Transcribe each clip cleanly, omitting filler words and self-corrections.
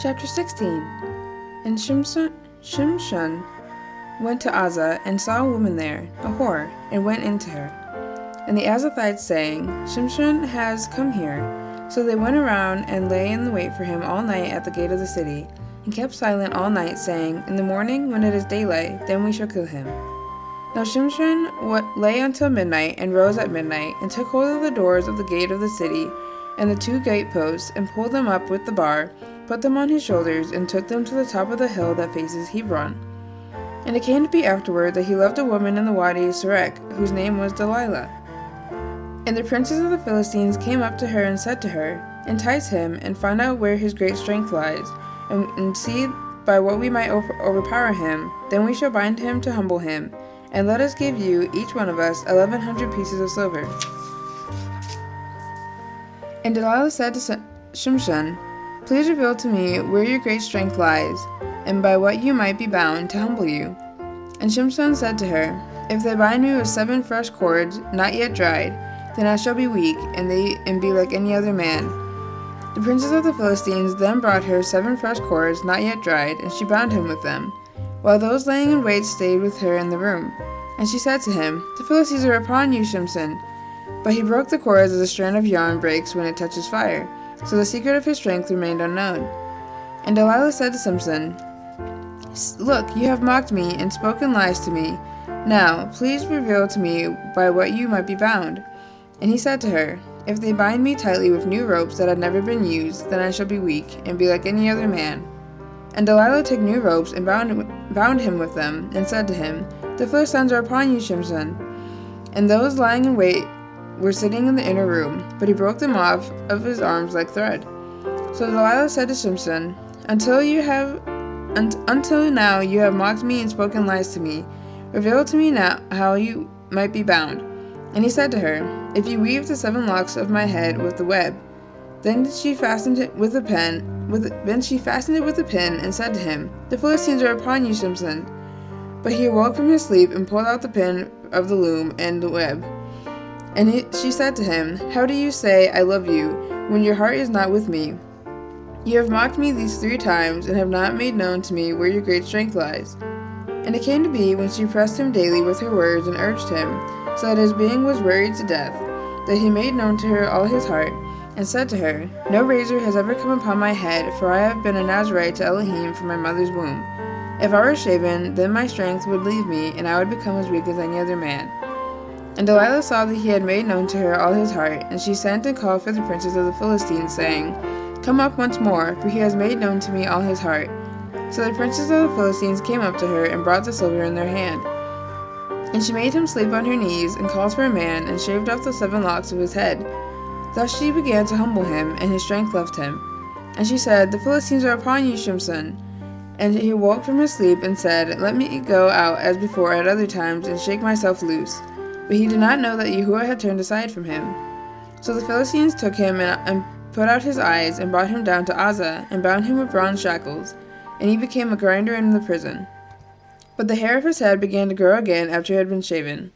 Chapter 16. And Shimshon went to Uzzah, and saw a woman there, a whore, and went into her. And the Azathites saying, Shimshon has come here. So they went around and lay in wait for him all night at the gate of the city, and kept silent all night, saying, In the morning, when it is daylight, then we shall kill him. Now Shimshon lay until midnight, and rose at midnight, and took hold of the doors of the gate of the city, and the 2 gateposts, and pulled them up with the bar, put them on his shoulders, and took them to the top of the hill that faces Hebron. And it came to be afterward that he loved a woman in the Wadi Sorek, whose name was Delilah. And the princes of the Philistines came up to her and said to her, Entice him, and find out where his great strength lies, and see by what we might overpower him. Then we shall bind him to humble him, and let us give you, each one of us, 1,100 pieces of silver. And Delilah said to Shimshon, Please reveal to me where your great strength lies, and by what you might be bound to humble you. And Shimshon said to her, If they bind me with 7 fresh cords, not yet dried, then I shall be weak, and be like any other man. The princes of the Philistines then brought her 7 fresh cords, not yet dried, and she bound him with them, while those laying in wait stayed with her in the room. And she said to him, The Philistines are upon you, Shimshon. But he broke the cords as a strand of yarn breaks when it touches fire. So the secret of his strength remained unknown. And Delilah said to Shimshon, Look, you have mocked me and spoken lies to me. Now, please reveal to me by what you might be bound. And he said to her, If they bind me tightly with new ropes that have never been used, then I shall be weak, and be like any other man. And Delilah took new ropes and bound him with them, and said to him, The Philistines are upon you, Shimshon. And those lying in wait were sitting in the inner room, but he broke them off of his arms like thread. So Delilah said to Shimshon, Until now you have mocked me and spoken lies to me. Reveal to me now how you might be bound. And he said to her, If you weave the 7 locks of my head with the web. Then she fastened it with a pin, and said to him, The Philistines are upon you, Shimshon. But he awoke from his sleep and pulled out the pin of the loom and the web. And she said to him, How do you say, I love you, when your heart is not with me? You have mocked me these 3 times, and have not made known to me where your great strength lies. And it came to be, when she pressed him daily with her words and urged him, so that his being was wearied to death, that he made known to her all his heart, and said to her, No razor has ever come upon my head, for I have been a Nazarite to Elohim from my mother's womb. If I were shaven, then my strength would leave me, and I would become as weak as any other man. And Delilah saw that he had made known to her all his heart, and she sent and called for the princes of the Philistines, saying, Come up once more, for he has made known to me all his heart. So the princes of the Philistines came up to her, and brought the silver in their hand. And she made him sleep on her knees, and called for a man, and shaved off the 7 locks of his head. Thus she began to humble him, and his strength left him. And she said, The Philistines are upon you, Shimshon. And he awoke from his sleep, and said, Let me go out as before at other times, and shake myself loose. But he did not know that Yahuwah had turned aside from him. So the Philistines took him and put out his eyes, and brought him down to Uzzah, and bound him with bronze shackles, and he became a grinder in the prison. But the hair of his head began to grow again after it had been shaven.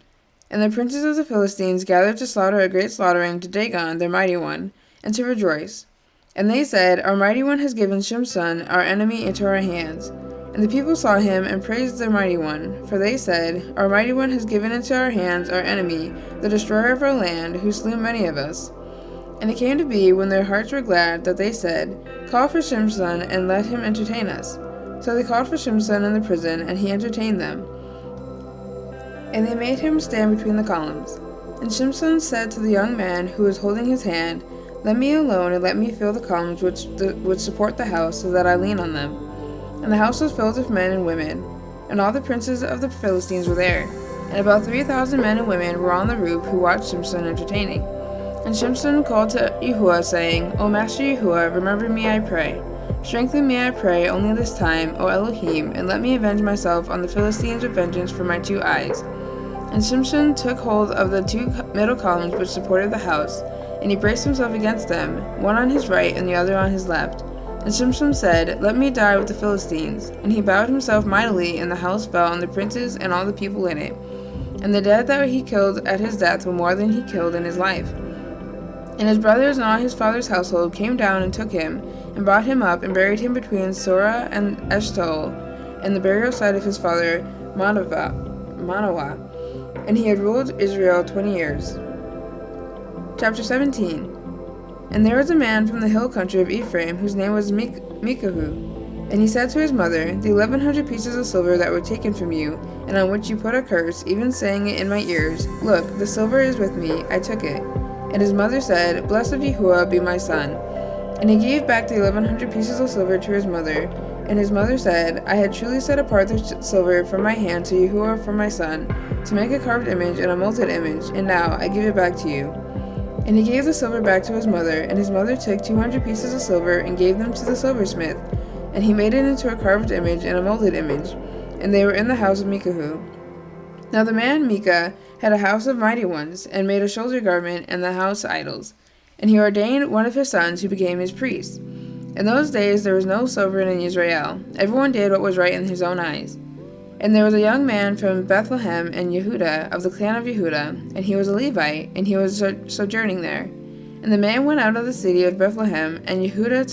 And the princes of the Philistines gathered to slaughter a great slaughtering to Dagon, their mighty one, and to rejoice. And they said, Our mighty one has given Shimshon, our enemy, into our hands. And the people saw him, and praised their mighty one. For they said, Our mighty one has given into our hands our enemy, the destroyer of our land, who slew many of us. And it came to be, when their hearts were glad, that they said, Call for Shimshon, and let him entertain us. So they called for Shimshon in the prison, and he entertained them. And they made him stand between the columns. And Shimshon said to the young man who was holding his hand, Let me alone, and let me fill the columns which support the house, so that I lean on them. And the house was filled with men and women, and all the princes of the Philistines were there. And about 3,000 men and women were on the roof, who watched Shimshon entertaining. And Shimshon called to Yahuwah, saying, O Master Yahuwah, remember me, I pray. Strengthen me, I pray, only this time, O Elohim, and let me avenge myself on the Philistines with vengeance for my 2 eyes. And Shimshon took hold of the 2 middle columns which supported the house, and he braced himself against them, one on his right and the other on his left. And Shimshon said, Let me die with the Philistines. And he bowed himself mightily, and the house fell on the princes and all the people in it. And the dead that he killed at his death were more than he killed in his life. And his brothers and all his father's household came down and took him, and and brought him up, and buried him between Sora and Eshtaol, and the burial site of his father Manoah, and he had ruled Israel 20 years. Chapter 17. And there was a man from the hill country of Ephraim, whose name was Mikahu. And he said to his mother, The 1,100 pieces of silver that were taken from you, and on which you put a curse, even saying it in my ears, Look, the silver is with me, I took it. And his mother said, Blessed Yahuwah be my son. And he gave back the 1,100 pieces of silver to his mother. And his mother said, I had truly set apart the silver from my hand to Yahuwah for my son, to make a carved image and a molded image, and now I give it back to you. And he gave the silver back to his mother, and his mother took 200 pieces of silver and gave them to the silversmith. And he made it into a carved image and a molded image, and they were in the house of Mikahu. Now the man Micah had a house of mighty ones, and made a shoulder garment and the house idols. And he ordained one of his sons, who became his priest. In those days there was no sovereign in Israel. Everyone did what was right in his own eyes. And there was a young man from Bethlehem in Yehudah, of the clan of Yehudah, and he was a Levite, and he was sojourning there. And the man went out of the city of Bethlehem and Yehudah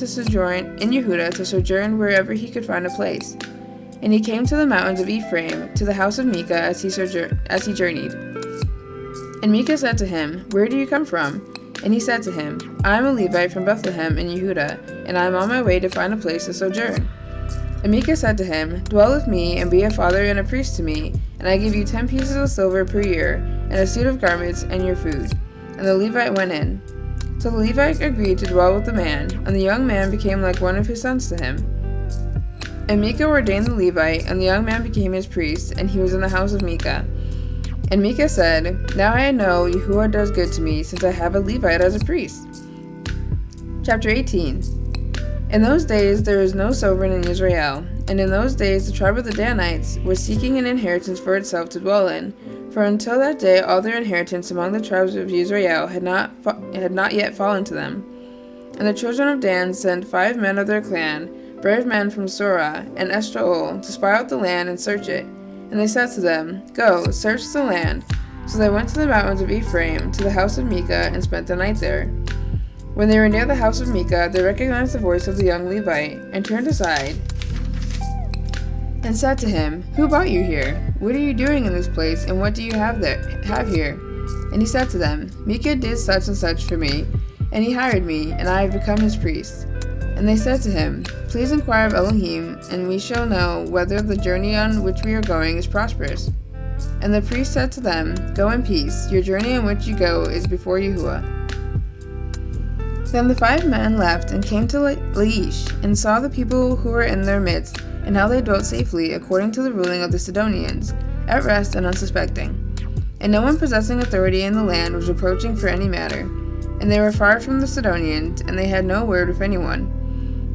to sojourn wherever he could find a place. And he came to the mountains of Ephraim, to the house of Micah, as he journeyed. And Micah said to him, Where do you come from? And he said to him, I am a Levite from Bethlehem in Yehudah, and I am on my way to find a place to sojourn. And Micah said to him, Dwell with me, and be a father and a priest to me, and I give you 10 pieces of silver per year, and a suit of garments, and your food. And the Levite went in. So the Levite agreed to dwell with the man, and the young man became like one of his sons to him. And Micah ordained the Levite, and the young man became his priest, and he was in the house of Micah. And Micah said, Now I know Yahuwah does good to me, since I have a Levite as a priest. Chapter 18. In those days there was no sovereign in Israel, and in those days the tribe of the Danites was seeking an inheritance for itself to dwell in, for until that day all their inheritance among the tribes of Israel had not yet fallen to them. And the children of Dan sent 5 men of their clan, brave men from Sora and Eshtaol, to spy out the land and search it. And they said to them, Go, search the land. So they went to the mountains of Ephraim, to the house of Micah, and spent the night there. When they were near the house of Micah, they recognized the voice of the young Levite, and turned aside, and said to him, Who brought you here? What are you doing in this place, and what do you have here? And he said to them, Micah did such and such for me, and he hired me, and I have become his priest. And they said to him, Please inquire of Elohim, and we shall know whether the journey on which we are going is prosperous. And the priest said to them, Go in peace, your journey on which you go is before Yahuwah. Then the 5 men left and came to Laish, and saw the people who were in their midst, and how they dwelt safely, according to the ruling of the Sidonians, at rest and unsuspecting. And no one possessing authority in the land was reproaching for any matter. And they were far from the Sidonians, and they had no word with anyone.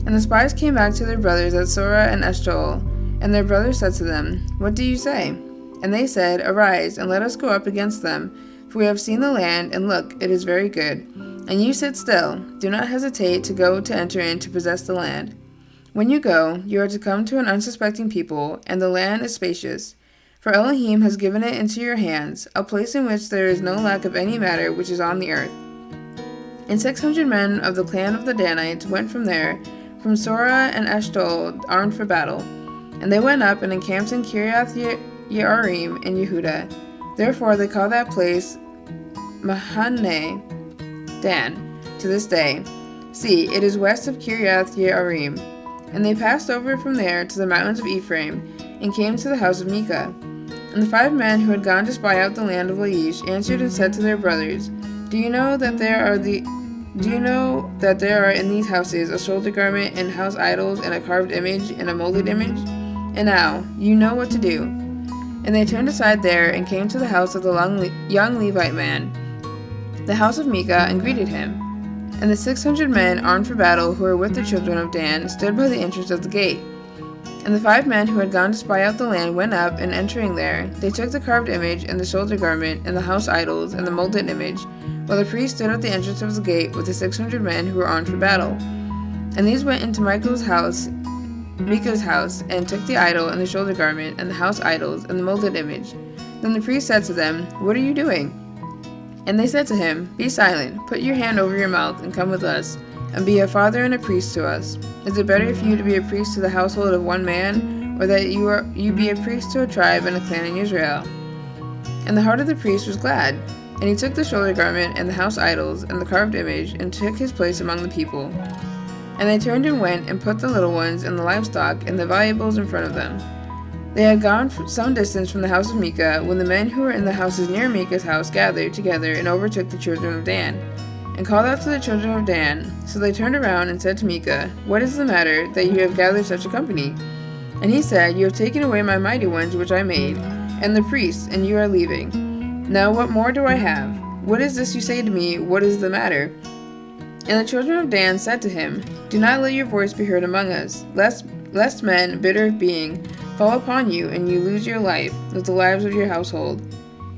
And the spies came back to their brothers at Sora and Eshtaol, and their brothers said to them, What do you say? And they said, Arise, and let us go up against them, for we have seen the land, and look, it is very good. And you sit still, do not hesitate to go to enter in to possess the land. When you go, you are to come to an unsuspecting people, and the land is spacious. For Elohim has given it into your hands, a place in which there is no lack of any matter which is on the earth. And 600 men of the clan of the Danites went from there, from Sora and Eshtaol, armed for battle. And they went up and encamped in Kiriath Yearim in Yehudah. Therefore they call that place Mahane Dan to this day. See, it is west of Kiriath Yearim. And they passed over from there to the mountains of Ephraim, and came to the house of Micah. And the 5 men who had gone to spy out the land of Laish answered and said to their brothers, Do you know that there are in these houses a shoulder garment, and house idols, and a carved image, and a molded image? And now, you know what to do. And they turned aside there, and came to the house of the young Levite man, the house of Micah, and greeted him. And the 600 men armed for battle who were with the children of Dan stood by the entrance of the gate. And the 5 men who had gone to spy out the land went up, and entering there, they took the carved image, and the shoulder garment, and the house idols, and the molded image, while the priest stood at the entrance of the gate with the 600 men who were armed for battle. And these went into Micah's house, and took the idol, and the shoulder garment, and the house idols, and the molded image. Then the priest said to them, What are you doing? And they said to him, Be silent, put your hand over your mouth, and come with us, and be a father and a priest to us? Is it better for you to be a priest to the household of one man, or that you be a priest to a tribe and a clan in Israel?" And the heart of the priest was glad, and he took the shoulder garment and the house idols and the carved image, and took his place among the people. And they turned and went and put the little ones and the livestock and the valuables in front of them. They had gone some distance from the house of Micah, when the men who were in the houses near Micah's house gathered together and overtook the children of Dan, and called out to the children of Dan. So they turned around and said to Micah, "What is the matter, that you have gathered such a company?" And he said, "You have taken away my mighty ones which I made, and the priests, and you are leaving. Now what more do I have? What is this you say to me? What is the matter?" And the children of Dan said to him, "Do not let your voice be heard among us, lest men, bitter of being, fall upon you, and you lose your life, with the lives of your household."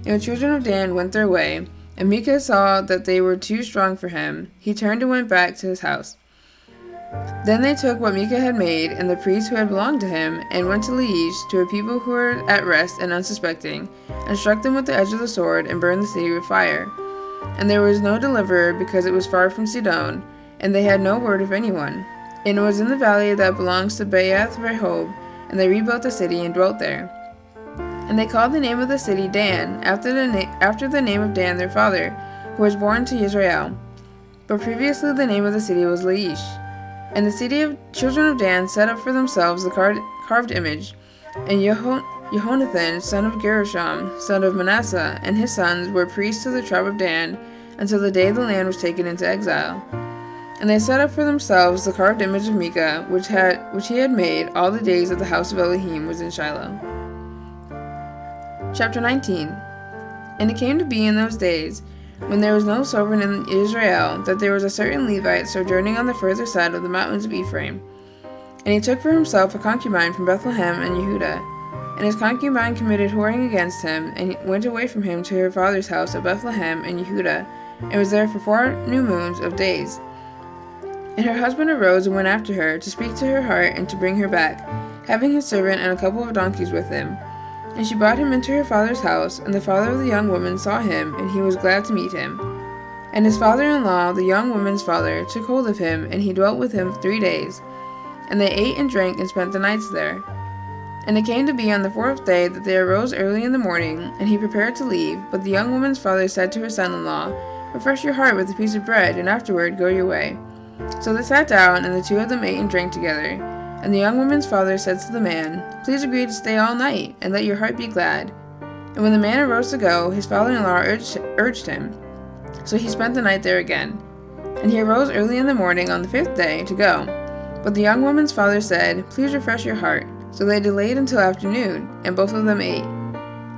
And the children of Dan went their way, and Micah saw that they were too strong for him. He turned and went back to his house. Then they took what Micah had made, and the priests who had belonged to him, and went to Laish, to a people who were at rest and unsuspecting, and struck them with the edge of the sword, and burned the city with fire. And there was no deliverer, because it was far from Sidon, and they had no word of anyone. And it was in the valley that belongs to Baalath Rehob, and they rebuilt the city and dwelt there. And they called the name of the city Dan, after the name of Dan their father, who was born to Israel. But previously the name of the city was Laish. And the city of children of Dan set up for themselves the carved image, and Jehonathan, son of Gershom, son of Manasseh, and his sons were priests of the tribe of Dan, until the day the land was taken into exile. And they set up for themselves the carved image of Micah, which he had made all the days that the house of Elohim was in Shiloh. Chapter 19. And it came to be in those days, when there was no sovereign in Israel, that there was a certain Levite sojourning on the further side of the mountains of Ephraim. And he took for himself a concubine from Bethlehem and Yehudah. And his concubine committed whoring against him, and went away from him to her father's house at Bethlehem and Yehudah, and was there for 4 new moons of days. And her husband arose and went after her, to speak to her heart and to bring her back, having his servant and a couple of donkeys with him. And she brought him into her father's house, and the father of the young woman saw him, and he was glad to meet him. And his father-in-law, the young woman's father, took hold of him, and he dwelt with him 3 days. And they ate and drank and spent the nights there. And it came to be on the 4th day that they arose early in the morning, and he prepared to leave. But the young woman's father said to her son-in-law, "Refresh your heart with a piece of bread, and afterward go your way." So they sat down, and the 2 of them ate and drank together. And the young woman's father said to the man, "Please agree to stay all night, and let your heart be glad." And when the man arose to go, his father-in-law urged him. So he spent the night there again. And he arose early in the morning on the 5th day to go. But the young woman's father said, "Please refresh your heart." So they delayed until afternoon, and both of them ate.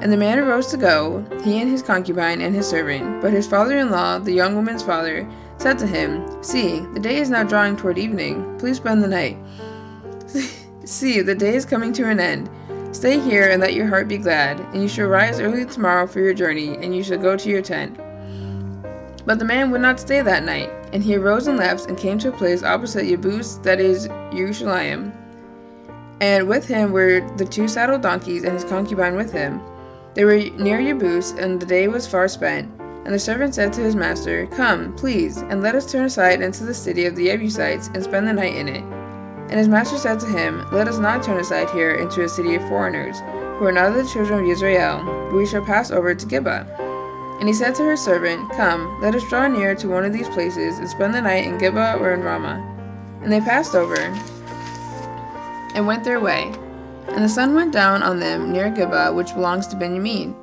And the man arose to go, he and his concubine and his servant. But his father-in-law, the young woman's father, said to him, "See, the day is now drawing toward evening. Please spend the night. See, the day is coming to an end. Stay here and let your heart be glad, and you shall rise early tomorrow for your journey, and you shall go to your tent." But the man would not stay that night, and he arose and left, and came to a place opposite Yebus, that is, Jerusalem. And with him were the 2 saddled donkeys, and his concubine with him. They were near Yebus, and the day was far spent. And the servant said to his master, "Come, please, and let us turn aside into the city of the Jebusites, and spend the night in it." And his master said to him, "Let us not turn aside here into a city of foreigners, who are not of the children of Israel, but we shall pass over to Gibeah." And he said to her servant, "Come, let us draw near to one of these places, and spend the night in Gibeah or in Ramah." And they passed over, and went their way. And the sun went down on them near Gibeah, which belongs to Benjamin.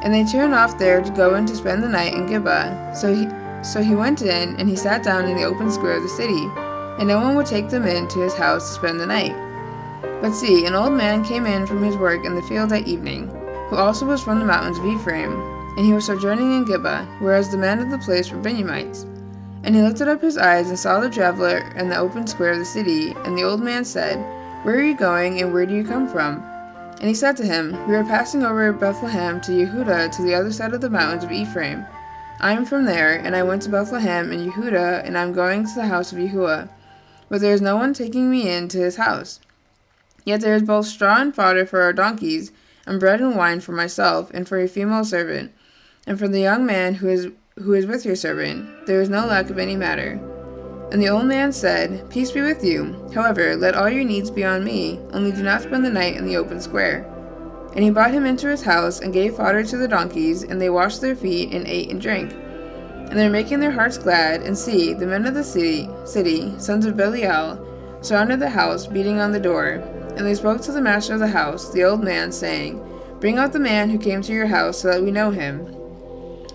And they turned off there to go in to spend the night in Gibeah. So he went in, and he sat down in the open square of the city, and no one would take them in to his house to spend the night. But see, an old man came in from his work in the field at evening, who also was from the mountains of Ephraim, and he was sojourning in Gibeah, whereas the men of the place were Benjamites. And he lifted up his eyes and saw the traveler in the open square of the city. And the old man said, "Where are you going, and where do you come from?" And he said to him, "We are passing over Bethlehem to Yehudah, to the other side of the mountains of Ephraim. I am from there, and I went to Bethlehem and Yehudah, and I am going to the house of Yahuwah. But there is no one taking me in to his house. Yet there is both straw and fodder for our donkeys, and bread and wine for myself, and for your female servant, and for the young man who is with your servant. There is no lack of any matter." And And the old man said, Peace be with you. However, let all your needs be on me, only do not spend the night in the open square. And he brought him into his house, and gave fodder to the donkeys, and they washed their feet, and ate and drank. And they were making their hearts glad, and see, the men of the city, sons of Belial, surrounded the house, beating on the door. And they spoke to the master of the house, the old man, saying, Bring out the man who came to your house, so that we know him.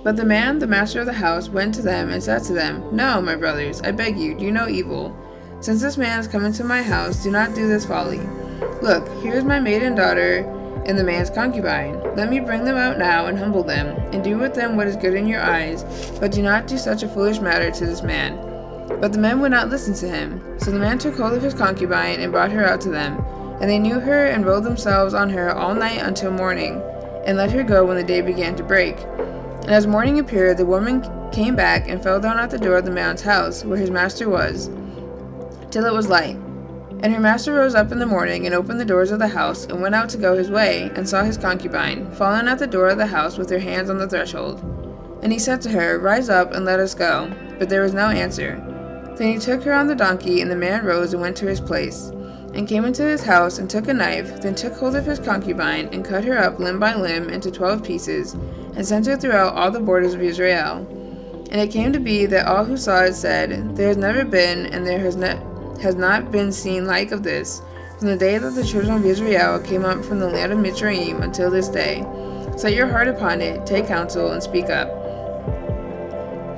But the man, the master of the house, went to them, and said to them, No, my brothers, I beg you, do no evil. Since this man has come into my house, do not do this folly. Look, here is my maiden daughter, and the man's concubine. Let me bring them out now, and humble them, and do with them what is good in your eyes, but do not do such a foolish matter to this man. But the men would not listen to him. So the man took hold of his concubine, and brought her out to them. And they knew her, and rolled themselves on her all night until morning, and let her go when the day began to break. And as morning appeared, the woman came back, and fell down at the door of the man's house, where his master was, till it was light. And her master rose up in the morning, and opened the doors of the house, and went out to go his way, and saw his concubine, fallen at the door of the house with her hands on the threshold. And he said to her, Rise up, and let us go. But there was no answer. Then he took her on the donkey, and the man rose and went to his place, and came into his house, and took a knife, then took hold of his concubine, and cut her up limb by limb into 12 pieces, and sent her throughout all the borders of Israel. And it came to be that all who saw it said, There has never been, and there has not been seen like of this, from the day that the children of Israel came up from the land of Mitzrayim until this day. Set your heart upon it, take counsel, and speak up.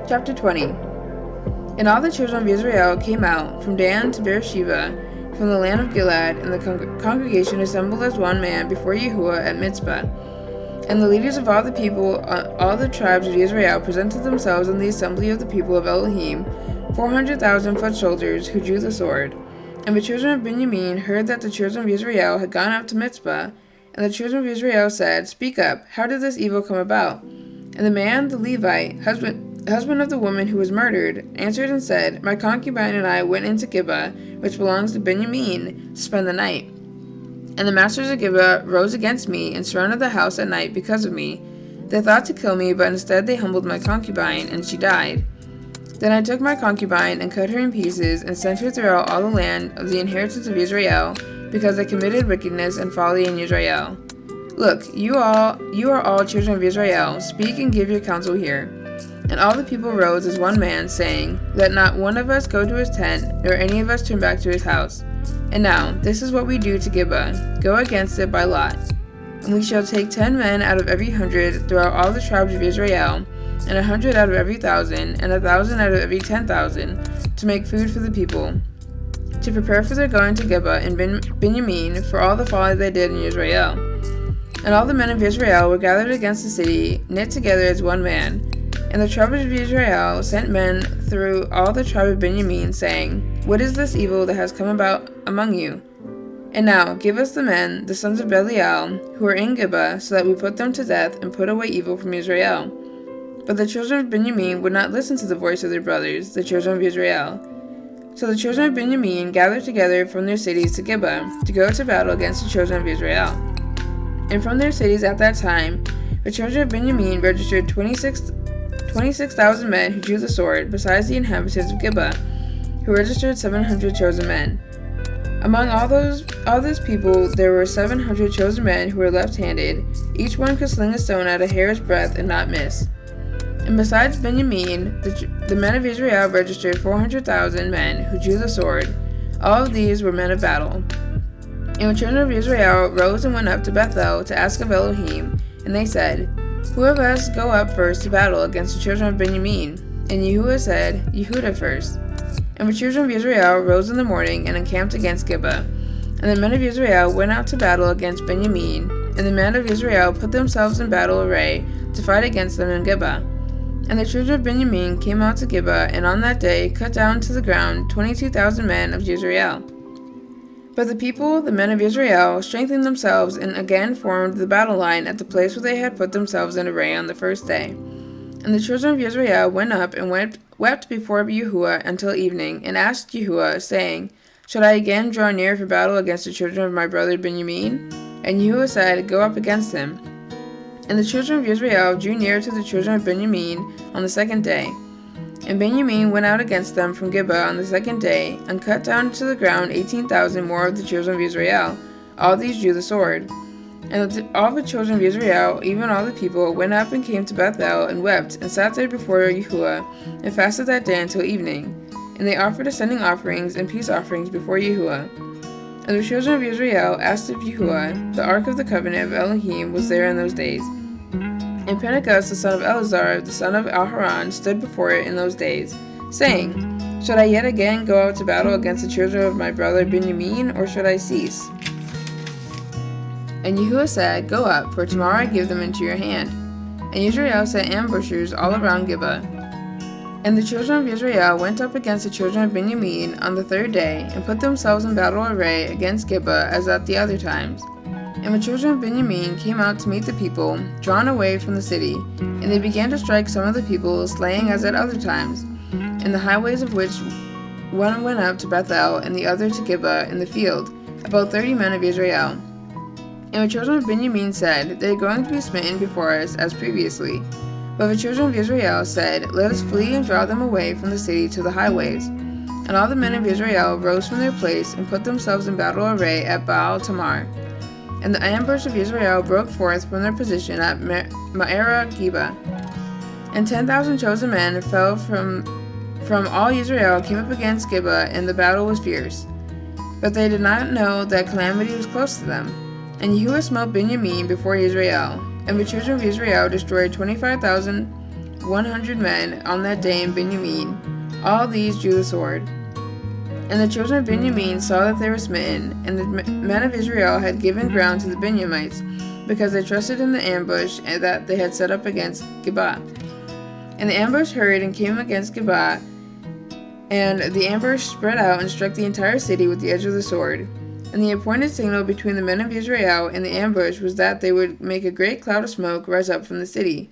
Chapter 20. And all the children of Israel came out, from Dan to Beersheba, from the land of Gilead, and the congregation assembled as one man before Yahuwah at Mizpah. And the leaders of all the people, all the tribes of Israel, presented themselves in the assembly of the people of Elohim, 400,000 foot soldiers, who drew the sword. And the children of Benjamin heard that the children of Israel had gone up to Mizpah. And the children of Israel said, Speak up, how did this evil come about? And the man, the Levite, husband of the woman who was murdered, answered and said, My concubine and I went into Gibeah, which belongs to Benjamin, to spend the night. And the masters of Gibeah rose against me, and surrounded the house at night because of me. They thought to kill me, but instead they humbled my concubine, and she died. Then I took my concubine, and cut her in pieces, and sent her throughout all the land of the inheritance of Israel, because they committed wickedness and folly in Israel. Look, you are all children of Israel, speak and give your counsel here. And all the people rose as one man, saying, Let not one of us go to his tent, nor any of us turn back to his house. And now, this is what we do to Gibeah, go against it by lot. And we shall take 10 men out of every 100 throughout all the tribes of Israel, and 100 out of every 1,000, and 1,000 out of every 10,000, to make food for the people, to prepare for their going to Gibeah and Benjamin for all the folly they did in Israel. And all the men of Israel were gathered against the city, knit together as one man. And the tribes of Israel sent men through all the tribe of Benjamin, saying, What is this evil that has come about among you? And now give us the men, the sons of Belial, who are in Gibeah, so that we put them to death and put away evil from Israel. But the children of Benjamin would not listen to the voice of their brothers, the children of Israel. So the children of Benjamin gathered together from their cities to Gibeah, to go to battle against the children of Israel. And from their cities at that time, the children of Benjamin registered 26,000 men who drew the sword, besides the inhabitants of Gibeah, who registered 700 chosen men. Among all those people there were 700 chosen men who were left-handed. Each one could sling a stone at a hair's breadth and not miss. And besides Benjamin, the men of Israel registered 400,000 men who drew the sword. All of these were men of battle. And the children of Israel rose and went up to Bethel to ask of Elohim, and they said, Who of us go up first to battle against the children of Benjamin? And Yahuwah said, Yehudah first. And the children of Israel rose in the morning and encamped against Gibeah. And the men of Israel went out to battle against Benjamin, and the men of Israel put themselves in battle array to fight against them in Gibeah. And the children of Benjamin came out to Gibeah, and on that day cut down to the ground 22,000 men of Israel. But the people, the men of Israel, strengthened themselves and again formed the battle line at the place where they had put themselves in array on the first day. And the children of Israel went up and wept before Yahuwah until evening, and asked Yahuwah, saying, Should I again draw near for battle against the children of my brother Benjamin? And Yahuwah said, Go up against him. And the children of Israel drew near to the children of Benjamin on the second day. And Benjamin went out against them from Gibeah on the second day, and cut down to the ground 18,000 more of the children of Israel. All these drew the sword. And all the children of Israel, even all the people, went up and came to Bethel, and wept, and sat there before Yahuwah, and fasted that day until evening. And they offered ascending offerings and peace offerings before Yahuwah. And the children of Israel asked of Yahuwah. The ark of the covenant of Elohim was there in those days. And Phinehas, the son of Eleazar, the son of Aharon, stood before it in those days, saying, Should I yet again go out to battle against the children of my brother Benjamin, or should I cease? And Yahuwah said, Go up, for tomorrow I give them into your hand. And Israel set ambushers all around Gibeah. And the children of Israel went up against the children of Benjamin on the third day, and put themselves in battle array against Gibeah as at the other times. And the children of Benjamin came out to meet the people, drawn away from the city, and they began to strike some of the people, slaying as at other times, in the highways of which one went up to Bethel, and the other to Gibeah in the field, about 30 men of Israel. And the children of Benjamin said, They are going to be smitten before us as previously. But the children of Israel said, Let us flee and draw them away from the city to the highways. And all the men of Israel rose from their place, and put themselves in battle array at Baal Tamar. And the ambush of Israel broke forth from their position at Ma'arah Gibeah. And 10,000 chosen men fell from all Israel, came up against Gibeah, and the battle was fierce. But they did not know that calamity was close to them. And Yahuwah smote Benjamin before Israel. And the children of Israel destroyed 25,100 men on that day in Benjamin. All these drew the sword. And the children of Benjamin saw that they were smitten, and the men of Israel had given ground to the Benjamites, because they trusted in the ambush that they had set up against Gibeah. And the ambush hurried and came against Gibeah, and the ambush spread out and struck the entire city with the edge of the sword. And the appointed signal between the men of Israel and the ambush was that they would make a great cloud of smoke rise up from the city.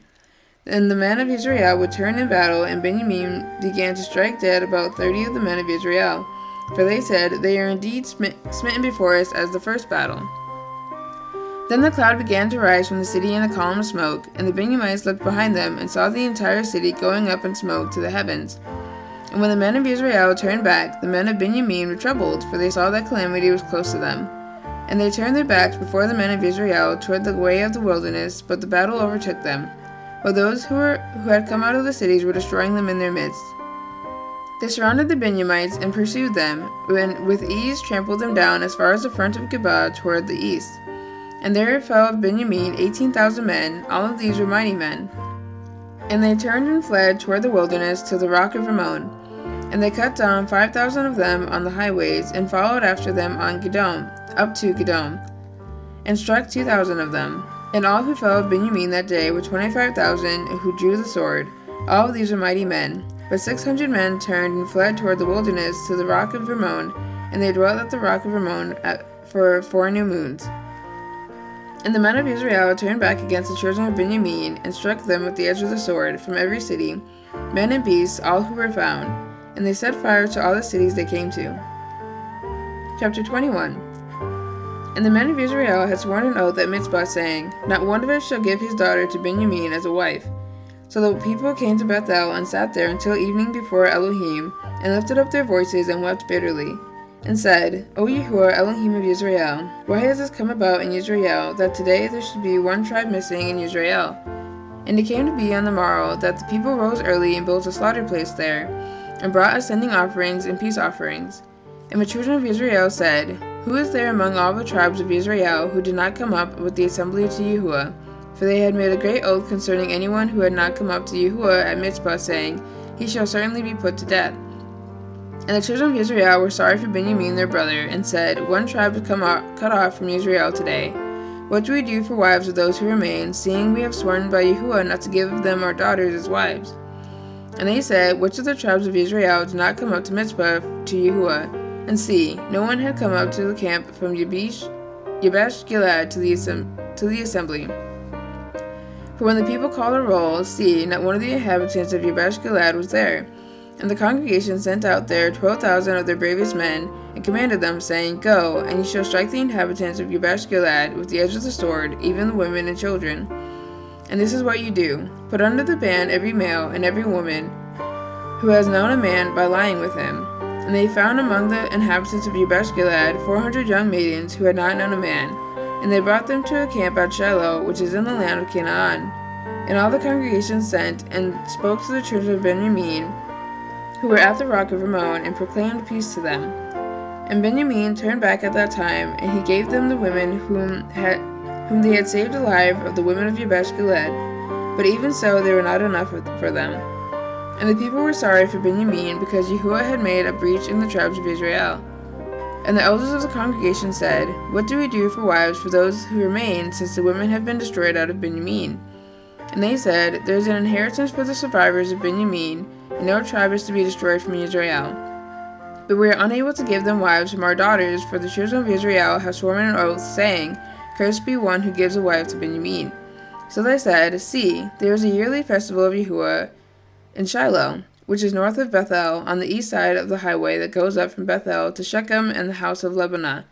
And the men of Israel would turn in battle, and Benjamin began to strike dead about 30 of the men of Israel. For they said, They are indeed smitten before us as the first battle. Then the cloud began to rise from the city in a column of smoke, and the Benjamites looked behind them, and saw the entire city going up in smoke to the heavens. And when the men of Israel turned back, the men of Benjamin were troubled, for they saw that calamity was close to them. And they turned their backs before the men of Israel toward the way of the wilderness, but the battle overtook them, while those who had come out of the cities were destroying them in their midst. They surrounded the Benjamites and pursued them, and with ease trampled them down as far as the front of Gibeah toward the east. And there fell of Benjamin 18,000 men, all of these were mighty men. And they turned and fled toward the wilderness to the rock of Rimmon. And they cut down 5,000 of them on the highways, and followed after them on Gidom, up to Gidom, and struck 2,000 of them. And all who fell of Benjamin that day were 25,000 who drew the sword. All of these were mighty men. But 600 men turned and fled toward the wilderness to the rock of Rimmon, and they dwelt at the rock of Rimmon for 4 new moons. And the men of Israel turned back against the children of Benjamin, and struck them with the edge of the sword from every city, men and beasts, all who were found. And they set fire to all the cities they came to. Chapter 21. And the men of Israel had sworn an oath at Mitzpah, saying, Not one of us shall give his daughter to Benjamin as a wife. So the people came to Bethel, and sat there until evening before Elohim, and lifted up their voices, and wept bitterly, and said, O Yahuwah, Elohim of Israel, why has this come about in Israel, that today there should be one tribe missing in Israel? And it came to be on the morrow that the people rose early and built a slaughter place there, and brought ascending offerings and peace offerings. And the children of Israel said, Who is there among all the tribes of Israel who did not come up with the assembly to Yahuwah? For they had made a great oath concerning anyone who had not come up to Yahuwah at Mitzpah, saying, He shall certainly be put to death. And the children of Israel were sorry for Benjamin their brother, and said, One tribe is cut off from Israel today. What do we do for wives of those who remain, seeing we have sworn by Yahuwah not to give them our daughters as wives? And they said, Which of the tribes of Israel did not come up to Mitzpah to Yahuwah? And see, no one had come up to the camp from Yabesh Gilead to the assembly. For when the people called a roll, see, not one of the inhabitants of Yabesh Gilead was there. And the congregation sent out there 12,000 of their bravest men, and commanded them, saying, Go, and ye shall strike the inhabitants of Yabesh Gilead with the edge of the sword, even the women and children. And this is what you do. Put under the ban every male and every woman, who has known a man by lying with him. And they found among the inhabitants of Jabesh-Gilead 400 young maidens who had not known a man. And they brought them to a camp at Shiloh, which is in the land of Canaan. And all the congregation sent and spoke to the children of Benjamin, who were at the rock of Rimmon, and proclaimed peace to them. And Benjamin turned back at that time, and he gave them the women whom they had saved alive of the women of Jabesh-Gilead. But even so, they were not enough for them. And the people were sorry for Benjamin, because Yahuwah had made a breach in the tribes of Israel. And the elders of the congregation said, "What do we do for wives for those who remain, since the women have been destroyed out of Benjamin?" And they said, "There is an inheritance for the survivors of Benjamin, and no tribe is to be destroyed from Israel. But we are unable to give them wives from our daughters, for the children of Israel have sworn an oath, saying, 'Cursed be one who gives a wife to Benjamin.' So they said, 'See, there is a yearly festival of Yahuwah in Shiloh, which is north of Bethel, on the east side of the highway that goes up from Bethel to Shechem and the house of Lebanah.'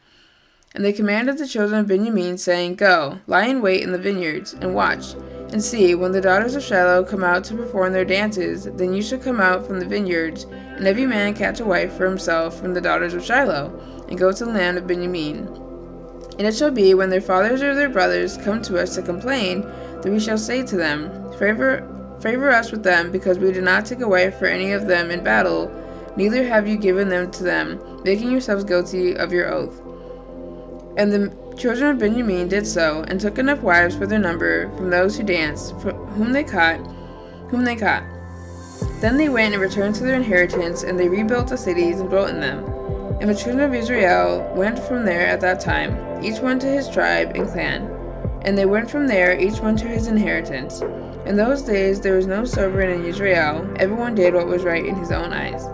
And they commanded the children of Benjamin, saying, 'Go, lie in wait in the vineyards, and watch. And see, when the daughters of Shiloh come out to perform their dances, then you shall come out from the vineyards, and every man catch a wife for himself from the daughters of Shiloh, and go to the land of Benjamin. And it shall be, when their fathers or their brothers come to us to complain, that we shall say to them, Favor us with them, because we did not take a wife for any of them in battle, neither have you given them to them, making yourselves guilty of your oath.' And the children of Benjamin did so, and took enough wives for their number from those who danced, whom they caught. Then they went and returned to their inheritance, and they rebuilt the cities and dwelt in them. And the children of Israel went from there at that time, each one to his tribe and clan. And they went from there, each one to his inheritance. In those days there was no sovereign in Israel, everyone did what was right in his own eyes.